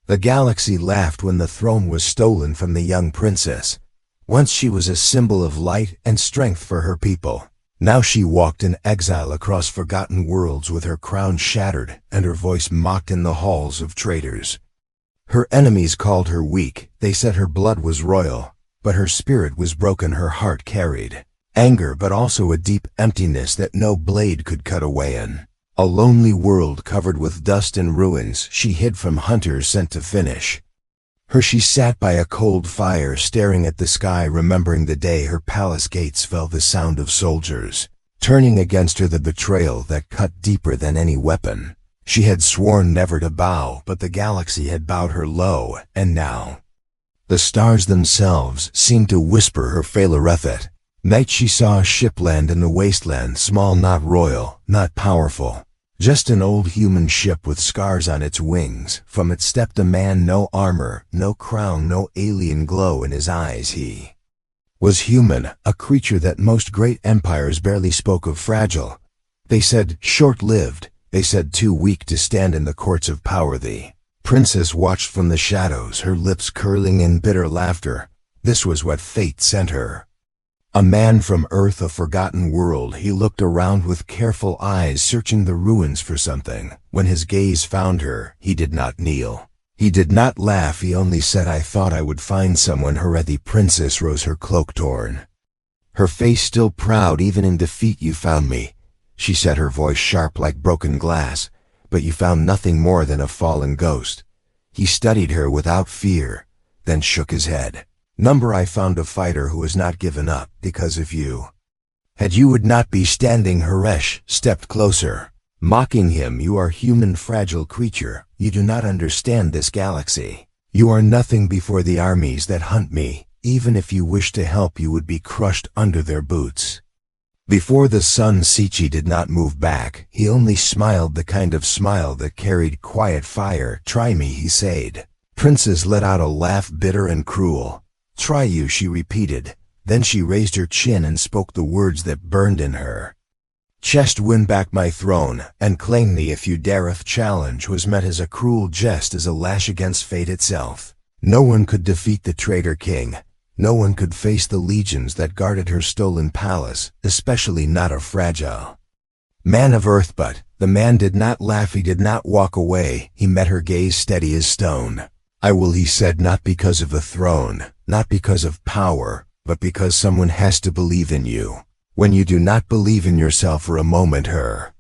The galaxy laughed when the throne was stolen from the young princess. Once she was a symbol of light and strength for her people. Now she walked in exile across forgotten worlds with her crown shattered and her voice mocked in the halls of traitors. Her enemies called her weak, they said her blood was royal, but her spirit was broken, her heart carried anger but also a deep emptiness that no blade could cut away in. A lonely world covered with dust and ruins she hid from hunters sent to finish her. She sat by a cold fire staring at the sky, remembering the day her palace gates fell the sound of soldiers turning against her, the betrayal that cut deeper than any weapon. She had sworn never to bow, but the galaxy had bowed her low, and now the stars themselves seemed to whisper her failureth. Night she saw a ship land in the wasteland, small, not royal, not powerful. Just an old human ship with scars on its wings. From it stepped a man, no armor, no crown, no alien glow in his eyes. He was human, a creature that most great empires barely spoke of. Fragile, they said, short-lived, they said too weak to stand in the courts of power. The princess watched from the shadows, her lips curling in bitter laughter. This was what fate sent her. A man from Earth, a forgotten world. He looked around with careful eyes, searching the ruins for something. When his gaze found her, he did not kneel. He did not laugh, he only said, I thought I would find someone. Her the princess rose, her cloak torn, her face still proud. Even in defeat you found me, she said, her voice sharp like broken glass. But you found nothing more than a fallen ghost. He studied her without fear, then shook his head. Number, I found a fighter who has not given up, because if you had, you would not be standing. Haresh stepped closer, mocking him. You are human, fragile creature. You do not understand this galaxy. You are nothing before the armies that hunt me. Even if you wish to help, you would be crushed under their boots. Before the sun, Sichi did not move back. He only smiled, the kind of smile that carried quiet fire. Try me, he said. Princess let out a laugh, bitter and cruel. Try you, she repeated. Then she raised her chin and spoke the words that burned in her chest. Win back my throne and claim me if you dareth. Challenge was met as a cruel jest, as a lash against fate itself. No one could defeat the traitor king. No one could face the legions that guarded her stolen palace, especially not a fragile man of Earth. But the man did not laugh, he did not walk away. He met her gaze steady as stone. I will, he said, not because of a throne, not because of power, but because someone has to believe in you. When you do not believe in yourself for a moment. Her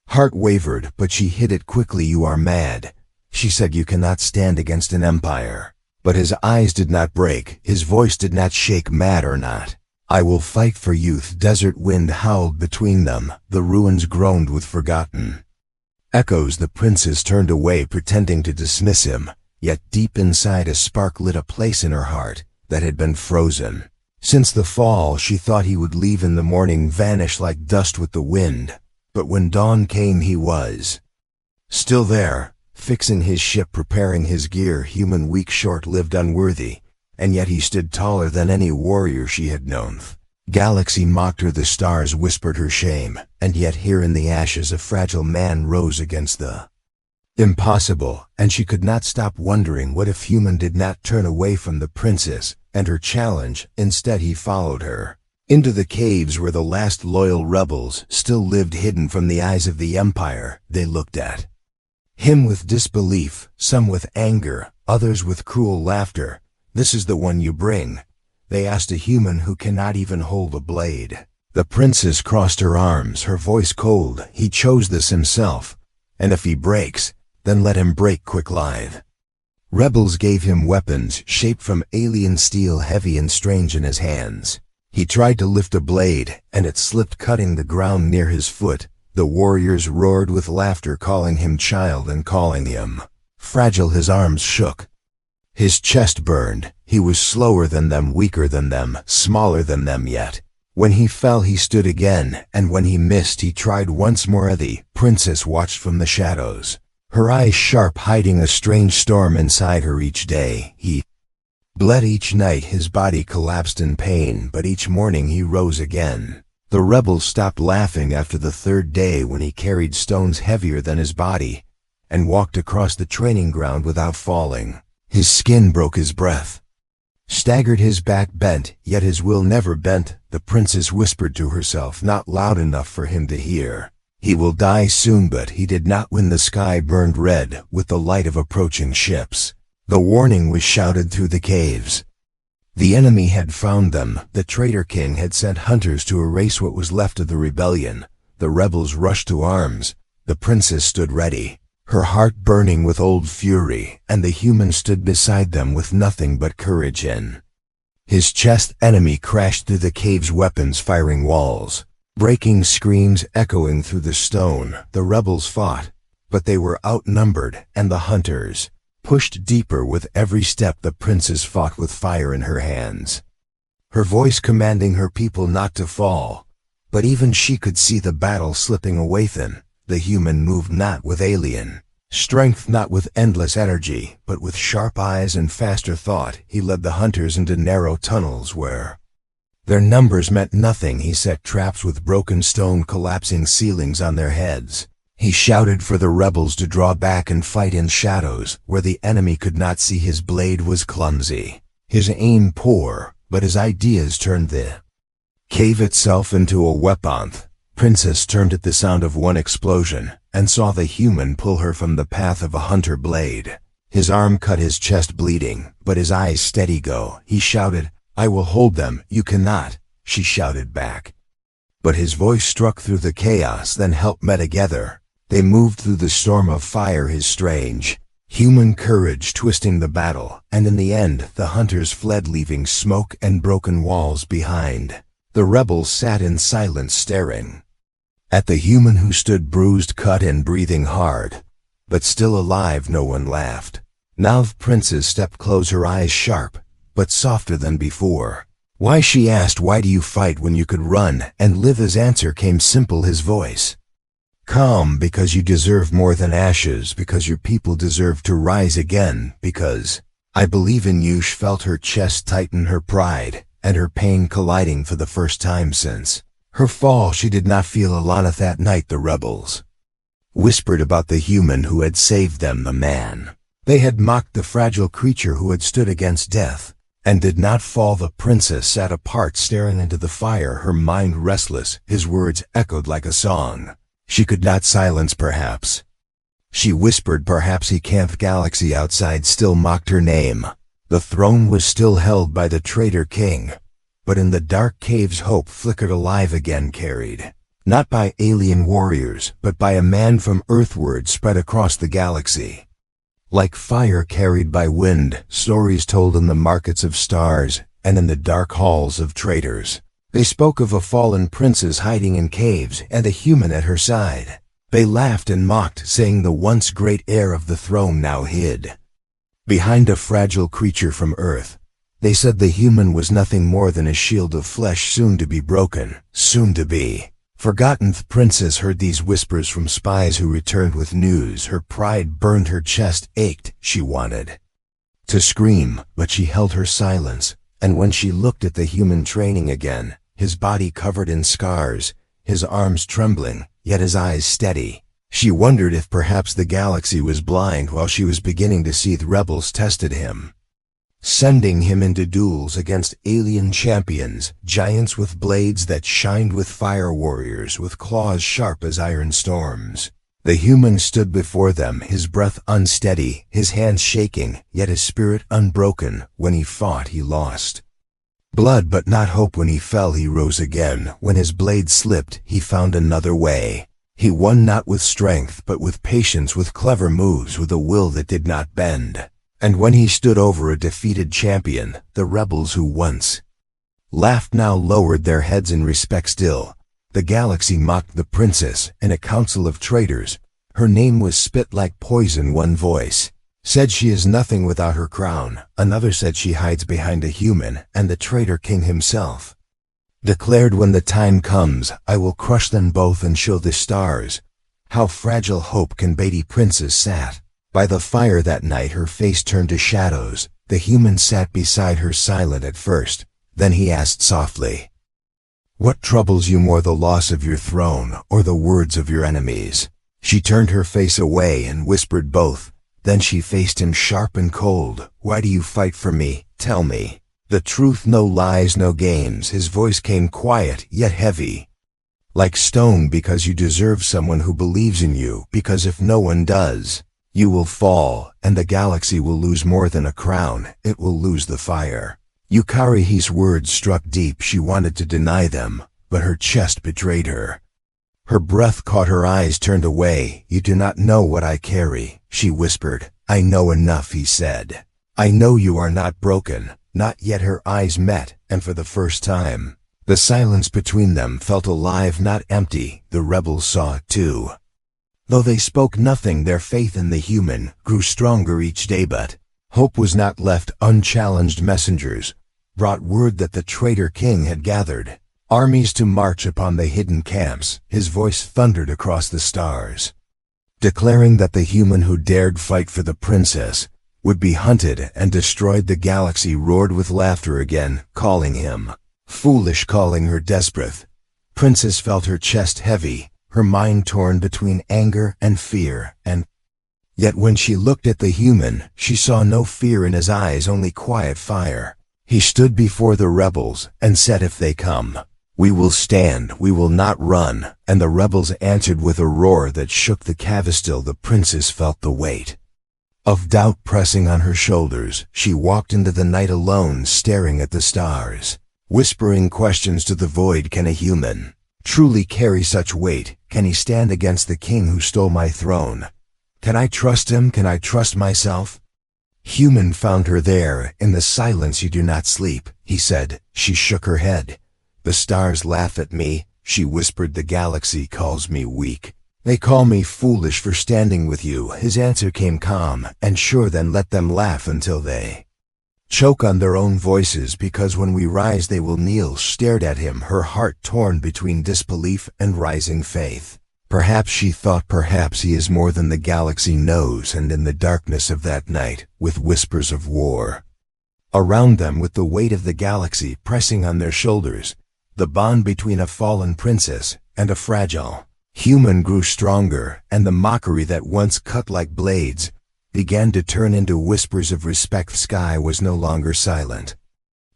heart wavered, but she hid it quickly. You are mad, she said. You cannot stand against an empire. But his eyes did not break, his voice did not shake. Mad or not, I will fight for youth. Desert wind howled between them, the ruins groaned with forgotten echoes. The princess turned away, pretending to dismiss him. Yet deep inside, a spark lit a place in her heart that had been frozen. Since the fall, she thought he would leave in the morning, vanish like dust with the wind. But when dawn came, he was still there, fixing his ship, preparing his gear. Human, weak, short-lived, unworthy, and yet he stood taller than any warrior she had known. Galaxy mocked her, the stars whispered her shame, and yet here in the ashes a fragile man rose against the impossible, and she could not stop wondering, what if human did not turn away from the princess and her challenge? Instead, he followed her into the caves where the last loyal rebels still lived, hidden from the eyes of the empire. They looked at him with disbelief, some with anger, others with cruel laughter. This is the one you bring? They asked, a human who cannot even hold a blade. The princess crossed her arms, her voice cold. He chose this himself, and if he breaks, then let him break quick. Lithe rebels gave him weapons shaped from alien steel, heavy and strange in his hands. He tried to lift a blade, and it slipped, cutting the ground near his foot. The warriors roared with laughter, calling him child and calling him fragile. His arms shook, his chest burned. He was slower than them, weaker than them, smaller than them. Yet when he fell, he stood again, and when he missed, he tried once more. The princess watched from the shadows, her eyes sharp, hiding a strange storm inside her. Each day he bled, each night his body collapsed in pain, but each morning he rose again. The rebels stopped laughing after the third day, when he carried stones heavier than his body, and walked across the training ground without falling. His skin broke his breath. Staggered, his back bent, yet his will never bent. The princess whispered to herself, not loud enough for him to hear. He will die soon, but he did not when the sky burned red with the light of approaching ships. The warning was shouted through the caves. The enemy had found them. The traitor king had sent hunters to erase what was left of the rebellion. The rebels rushed to arms. The princess stood ready, her heart burning with old fury, and the human stood beside them with nothing but courage in his chest. Enemy crashed through the cave's weapons firing walls, breaking screams echoing through the stone. The rebels fought, but they were outnumbered, and the hunters pushed deeper with every step. The princess fought with fire in her hands, her voice commanding her people not to fall. But even she could see the battle slipping away thin. The human moved not with alien strength, not with endless energy, but with sharp eyes and faster thought. He led the hunters into narrow tunnels where their numbers meant nothing. He set traps with broken stone, collapsing ceilings on their heads. He shouted for the rebels to draw back and fight in shadows where the enemy could not see. His blade was clumsy, his aim poor, but his ideas turned the cave itself into a weapon. Princess turned at the sound of one explosion and saw the human pull her from the path of a hunter blade. His arm cut, his chest bleeding, but his eyes steady. Go, he shouted. I will hold them. You cannot, she shouted back. But his voice struck through the chaos. Then help met together. They moved through the storm of fire, his strange human courage twisting the battle, and in the end the hunters fled, leaving smoke and broken walls behind. The rebels sat in silence, staring at the human who stood bruised, cut, and breathing hard, but still alive. No one laughed. Now the princess stepped close, her eyes sharp, but softer than before. Why, she asked, why do you fight when you could run and live? His answer came simple, his voice calm. Because you deserve more than ashes, because your people deserve to rise again, because I believe in you. She felt her chest tighten, her pride and her pain colliding for the first time since her fall. She did not feel alone that night. The rebels whispered about the human who had saved them, the man they had mocked, the fragile creature who had stood against death and did not fall. The princess sat apart, staring into the fire, her mind restless. His words echoed like a song she could not silence. Perhaps, she whispered, perhaps he camped galaxy outside, still mocked her name. The throne was still held by the traitor king, but in the dark caves hope flickered alive again, carried not by alien warriors, but by a man from earthward, spread across the galaxy. Like fire carried by wind, stories told in the markets of stars and in the dark halls of traitors. They spoke of a fallen princess hiding in caves and a human at her side. They laughed and mocked, saying the once great heir of the throne now hid behind a fragile creature from Earth. They said the human was nothing more than a shield of flesh, soon to be broken, soon to be forgotten. The princess heard these whispers from spies who returned with news. Her pride burned, her chest ached. She wanted to scream, but she held her silence. And when she looked at the human training again, his body covered in scars, his arms trembling, yet his eyes steady, she wondered if perhaps the galaxy was blind while she was beginning to see the rebels tested him, sending him into duels against alien champions, giants with blades that shined with fire, warriors with claws sharp as iron storms. The human stood before them, his breath unsteady, his hands shaking, yet his spirit unbroken. When he fought, he lost blood but not hope. When he fell, he rose again. When his blade slipped, he found another way. He won not with strength, but with patience, with clever moves, with a will that did not bend. And when he stood over a defeated champion, the rebels who once laughed now lowered their heads in respect still. The galaxy mocked the princess in a council of traitors. Her name was spit like poison. One voice said she is nothing without her crown. Another said she hides behind a human, and the traitor king himself declared, when the time comes, I will crush them both and show the stars how fragile hope can be. The princess sat by the fire that night, her face turned to shadows. The human sat beside her, silent at first. Then he asked softly, what troubles you more, the loss of your throne or the words of your enemies? She turned her face away and whispered both. Then she faced him sharp and cold. "Why do you fight for me? Tell me. The truth, no lies, no games." His voice came quiet yet heavy, like stone, "Because you deserve someone who believes in you, because if no one does, you will fall, and the galaxy will lose more than a crown, it will lose the fire." Yukari, his words struck deep. She wanted to deny them, but her chest betrayed her. Her breath caught, her eyes turned away. "You do not know what I carry," she whispered. "I know enough," he said. "I know you are not broken." Not yet. Her eyes met, and for the first time, the silence between them felt alive, not empty. The rebels saw it too. Though they spoke nothing, their faith in the human grew stronger each day, but hope was not left unchallenged. Messengers brought word that the traitor king had gathered armies to march upon the hidden camps. His voice thundered across the stars, declaring that the human who dared fight for the princess would be hunted and destroyed. The galaxy roared with laughter again, calling him foolish, calling her desperate. Princess felt her chest heavy, her mind torn between anger and fear, and yet when she looked at the human, she saw no fear in his eyes, only quiet fire. He stood before the rebels and said, "If they come, we will stand, we will not run." And the rebels answered with a roar that shook the Cavastil. The princess felt the weight of doubt pressing on her shoulders. She walked into the night alone, staring at the stars, whispering questions to the void. Can a human truly carry such weight? Can he stand against the king who stole my throne? Can I trust him? Can I trust myself? Human found her there, in the silence. "You do not sleep," he said. She shook her head. "The stars laugh at me," she whispered. "The galaxy calls me weak. They call me foolish for standing with you." His answer came calm and sure. "Then let them laugh until they choke on their own voices, because when we rise they will kneel." Stared at him, her heart torn between disbelief and rising faith. Perhaps, she thought, perhaps he is more than the galaxy knows. And in the darkness of that night, with whispers of war around them, with the weight of the galaxy pressing on their shoulders, the bond between a fallen princess and a fragile human grew stronger, and the mockery that once cut like blades began to turn into whispers of respect. The sky was no longer silent.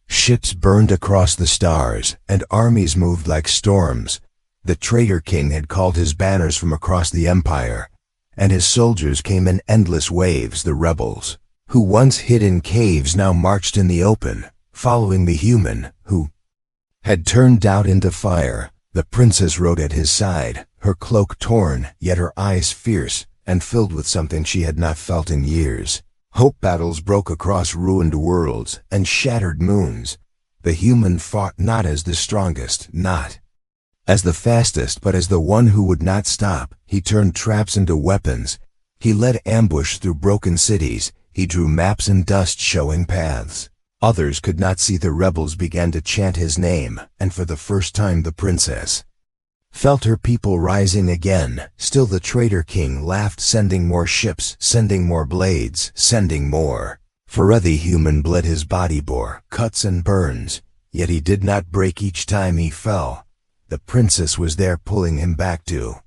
Ships burned across the stars, and armies moved like storms. The traitor king had called his banners from across the empire, and his soldiers came in endless waves. The rebels, who once hid in caves, now marched in the open, following the human who had turned doubt into fire. The princess rode at his side, her cloak torn, yet her eyes fierce and filled with something she had not felt in years. Hope battles broke across ruined worlds and shattered moons. The human fought not as the strongest, not as the fastest, but as the one who would not stop. He turned traps into weapons. He led ambush through broken cities. He drew maps in dust showing paths others could not see. The rebels began to chant his name, and for the first time the princess felt her people rising again. Still the traitor king laughed, sending more ships, sending more blades, sending more. For the human bled, his body bore cuts and burns, yet he did not break. Each time he fell, the princess was there, pulling him back to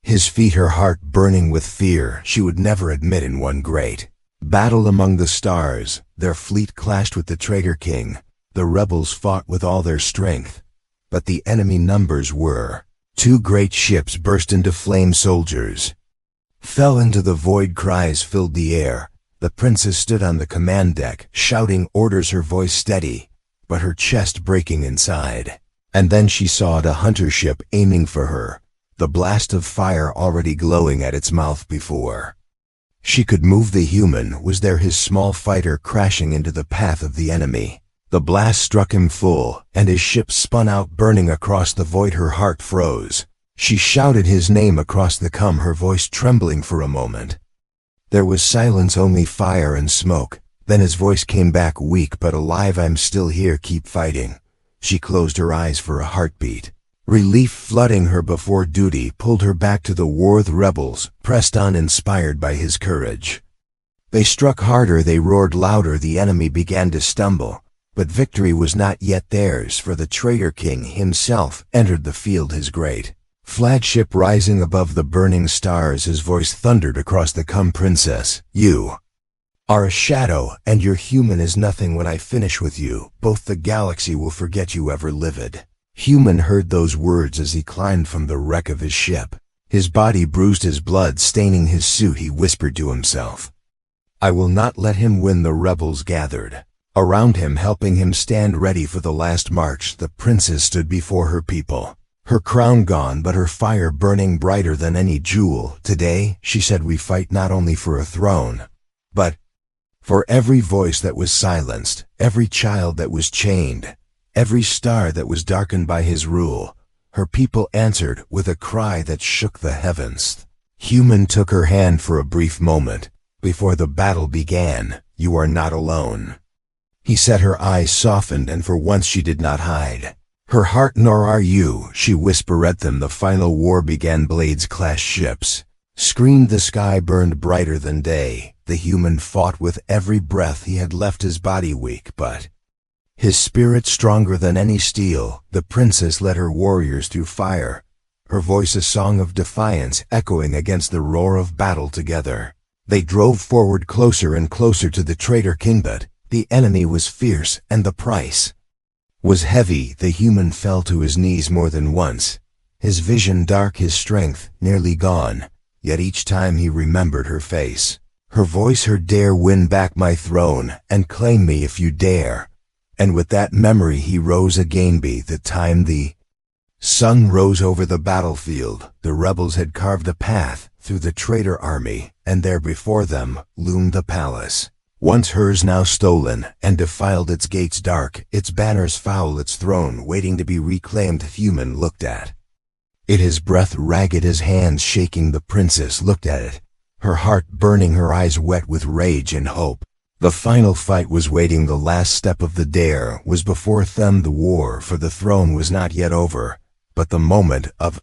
his feet, her heart burning with fear. She would never admit in one great battle among the stars, their fleet clashed with the traitor king. The rebels fought with all their strength, but the enemy numbers were too great. Ships burst into flame, soldiers fell into the void, cries filled the air. The princess stood on the command deck, shouting orders, her voice steady, but her chest breaking inside. And then she saw a hunter ship aiming for her, the blast of fire already glowing at its mouth. Before she could move, the human was there, his small fighter crashing into the path of the enemy. The blast struck him full, and his ship spun out, burning across the void. Her heart froze. She shouted his name across the calm, her voice trembling for a moment. There was silence, only fire and smoke. Then his voice came back, weak but alive. "I'm still here, keep fighting." She closed her eyes for a heartbeat. Relief flooding her before duty pulled her back to the war. The rebels pressed on, inspired by his courage. They struck harder, they roared louder. The enemy began to stumble, but victory was not yet theirs, for the traitor king himself entered the field, his great Flagship rising above the burning stars, his voice thundered across the princess. You are a shadow, and your human is nothing. When I finish with you, both the galaxy will forget you ever lived. Human heard those words as he climbed from the wreck of his ship. His body bruised, his blood staining his suit. He whispered to himself, I will not let him win. The rebels gathered around him, helping him stand ready for the last march. The princess stood before her people, her crown gone, but her fire burning brighter than any jewel. Today, she said, we fight not only for a throne, but for every voice that was silenced, every child that was chained, every star that was darkened by his rule. Her people answered with a cry that shook the heavens. Human took her hand for a brief moment before the battle began. You are not alone, he said. Her eyes softened, and for once she did not hide her heart. Nor are you, she whispered at them. The final war began. Blades clashed, ships screamed, the sky burned brighter than day. The human fought with every breath. He had left his body weak, but his spirit stronger than any steel. The princess led her warriors through fire, her voice a song of defiance echoing against the roar of battle. Together they drove forward, closer and closer to the traitor king. But the enemy was fierce, and the price was heavy. The human fell to his knees more than once, his vision dark, his strength nearly gone. Yet each time he remembered her face, her voice, her dare. Win back my throne and claim me if you dare. And with that memory he rose again. Be the time the sun rose over the battlefield. The rebels had carved a path through the traitor army, and there before them loomed the palace, once hers, now stolen and defiled. Its gates dark, its banners foul, its throne waiting to be reclaimed. Human looked at it, his breath ragged, his hands shaking. The princess looked at it, her heart burning, her eyes wet with rage and hope. The final fight was waiting. The last step of the dare was before them. The war for the throne was not yet over, but the moment of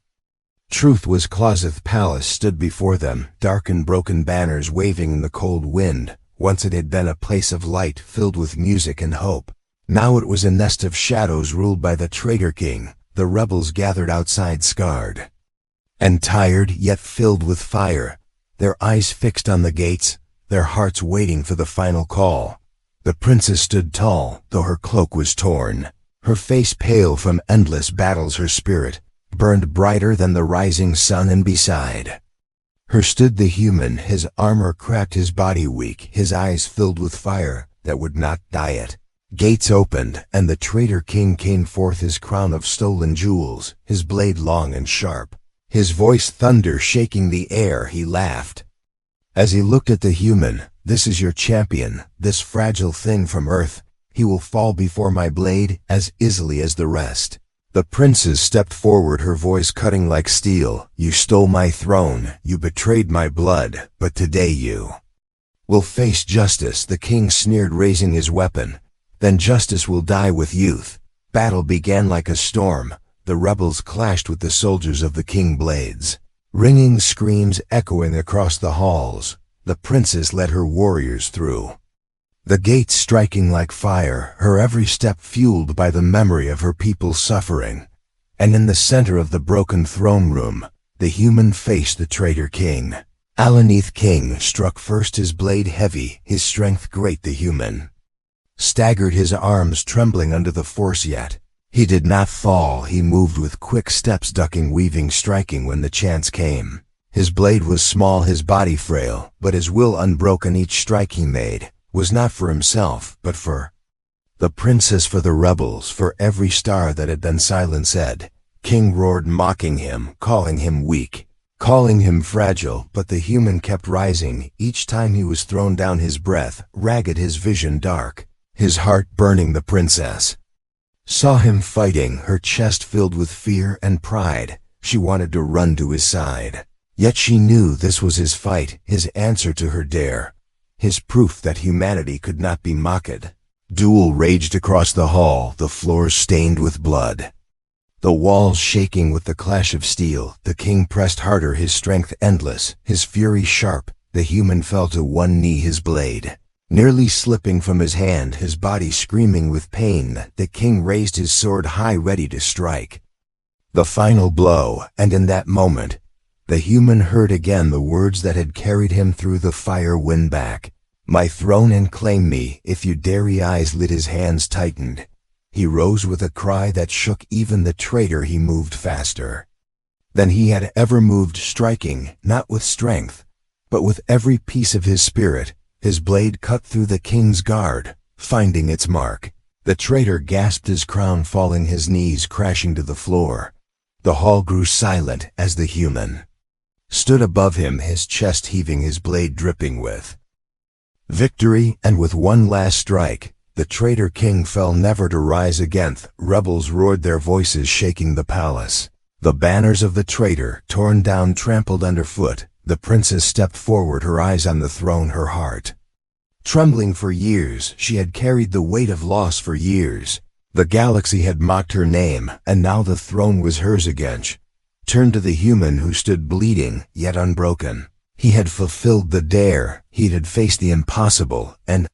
truth was close. The palace stood before them, dark and broken, banners waving in the cold wind. Once it had been a place of light, filled with music and hope. Now it was a nest of shadows, ruled by the traitor king. The rebels gathered outside, scarred and tired, yet filled with fire, their eyes fixed on the gates, their hearts waiting for the final call. The princess stood tall, though her cloak was torn, her face pale from endless battles. Her spirit burned brighter than the rising sun, and beside her stood the human, his armor cracked, his body weak, his eyes filled with fire that would not die it. Gates opened, and the traitor king came forth, his crown of stolen jewels, his blade long and sharp, his voice thunder shaking the air. He laughed as he looked at the human. This is your champion, this fragile thing from earth. He will fall before my blade as easily as the rest. The princess stepped forward, her voice cutting like steel. You stole my throne, you betrayed my blood, but today you will face justice. The king sneered, raising his weapon. Then justice will die with youth. Battle began like a storm. The rebels clashed with the soldiers of the king, blades ringing, screams echoing across the halls. The princess led her warriors through the gates, striking like fire, her every step fueled by the memory of her people's suffering. And in the center of the broken throne room, the human faced the traitor king. Alanith king struck first, his blade heavy, his strength great. The human staggered, his arms trembling under the force, yet he did not fall. He moved with quick steps, ducking, weaving, striking when the chance came. His blade was small, his body frail, but his will unbroken. Each strike he made was not for himself, but for the princess, for the rebels, for every star that had been silent. Said king roared, mocking him, calling him weak, calling him fragile. But the human kept rising. Each time he was thrown down, his breath ragged, his vision dark, his heart burning. The princess saw him fighting, her chest filled with fear and pride. She wanted to run to his side, yet she knew this was his fight, his answer to her dare, his proof that humanity could not be mocked. Duel raged across the hall, the floors stained with blood, the walls shaking with the clash of steel. The king pressed harder, his strength endless, his fury sharp. The human fell to one knee, his blade nearly slipping from his hand, his body screaming with pain. The king raised his sword high, ready to strike. The final blow, and in that moment, the human heard again the words that had carried him through the fire. Win back my throne and claim me if you dare. His eyes lit, his hands tightened. He rose with a cry that shook even the traitor. He moved faster than he had ever moved, striking, not with strength, but with every piece of his spirit. His blade cut through the king's guard, finding its mark. The traitor gasped, his crown falling, his knees crashing to the floor. The hall grew silent as the human stood above him, his chest heaving, his blade dripping with victory. And with one last strike, the traitor king fell, never to rise again. Rebels roared, their voices shaking the palace. The banners of the traitor torn down, trampled underfoot. The princess stepped forward, her eyes on the throne, her heart trembling. For years she had carried the weight of loss. For years the galaxy had mocked her name, and now the throne was hers again. Turned to the human who stood bleeding, yet unbroken. He had fulfilled the dare, he had faced the impossible, and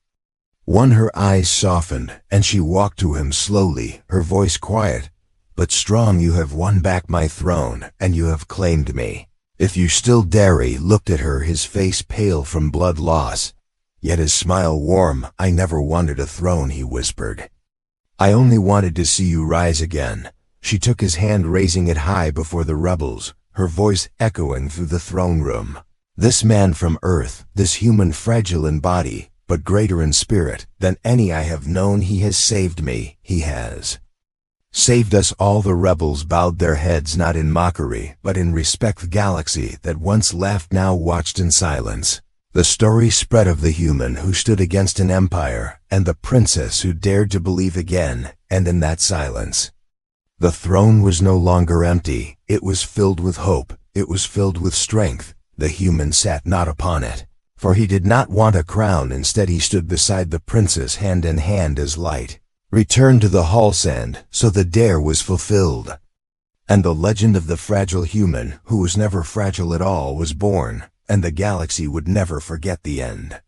won. Her eyes softened, and she walked to him slowly, her voice quiet but strong. You have won back my throne, and you have claimed me. If you still dare. He looked at her, his face pale from blood loss, yet his smile warm. I never wanted a throne, he whispered. I only wanted to see you rise again. She took his hand, raising it high before the rebels, her voice echoing through the throne room. This man from Earth, this human, fragile in body, but greater in spirit than any I have known, he has saved me. He has saved us all. The rebels bowed their heads, not in mockery, but in respect. The galaxy that once laughed now watched in silence. The story spread of the human who stood against an empire, and the princess who dared to believe again. And in that silence, the throne was no longer empty. It was filled with hope. It was filled with strength. The human sat not upon it, for he did not want a crown. Instead he stood beside the princess, hand in hand, as light returned to the hall sand. So the dare was fulfilled, and the legend of the fragile human, who was never fragile at all, was born, and the galaxy would never forget the end.